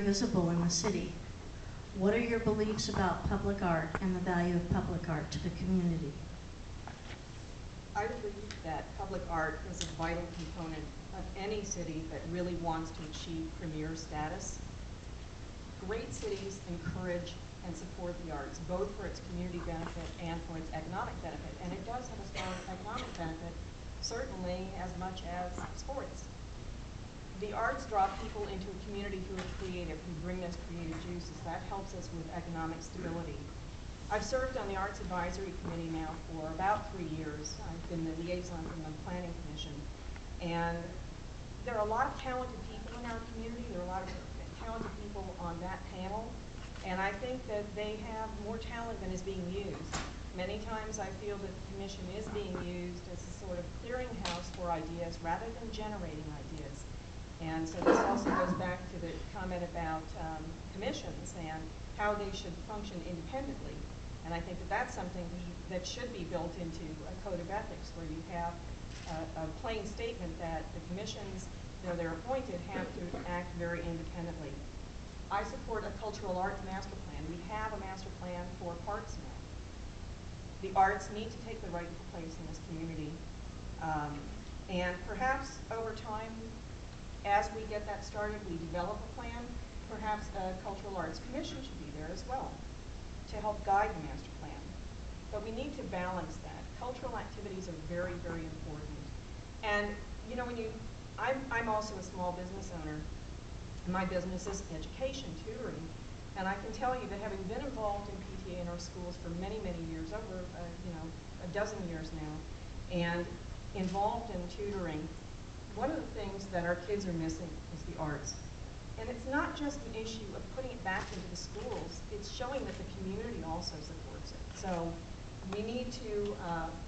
visible in the city. What are your beliefs about public art and the value of public art to the community? I believe that public art is a vital component of any city that really wants to achieve premier status. Great cities encourage and support the arts, both for its community benefit and for its economic benefit. And it does have a strong economic benefit, certainly as much as sports. The arts draw people into a community who are creative, who bring those creative juices. That helps us with economic stability. I've served on the Arts Advisory Committee now for about 3 years. I've been the liaison from the Planning Commission. And there are a lot of talented people in our community. There are a lot of talented people on that panel. And I think that they have more talent than is being used. Many times I feel that the commission is being used as a sort of clearinghouse for ideas rather than generating ideas. And so this also goes back to the comment about commissions and how they should function independently. And I think that that's something that should be built into a code of ethics, where you have a plain statement that the commissions, though they're appointed, have to act very independently. I support a cultural arts master plan. We have a master plan for parks now. The arts need to take the rightful place in this community. And perhaps over time, as we get that started, we develop a plan, perhaps a cultural arts commission should be there as well to help guide the master plan. But we need to balance that. Cultural activities are very, very important. And you know, I'm also a small business owner. My business is education, tutoring. And I can tell you that having been involved in PTA in our schools for many, many years, over a dozen years now, and involved in tutoring, one of the things that our kids are missing is the arts. And it's not just an issue of putting it back into the schools, it's showing that the community also supports it. So we need to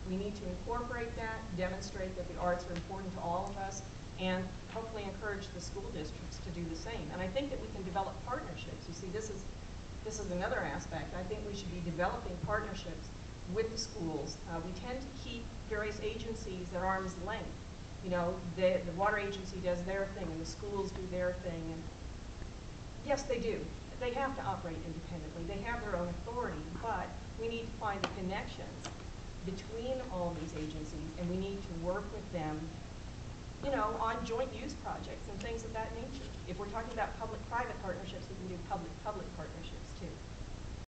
incorporate that, demonstrate that the arts are important to all of us, and hopefully encourage the school districts to do the same. And I think that we can develop partnerships. You see, this is another aspect. I think we should be developing partnerships with the schools. We tend to keep various agencies at arm's length. You know, the water agency does their thing, and the schools do their thing. And yes, they do. They have to operate independently. They have their own authority, but we need to find the connections between all these agencies, and we need to work with them, you know, on joint use projects and things of that nature. If we're talking about public-private partnerships, we can do public-public partnerships too.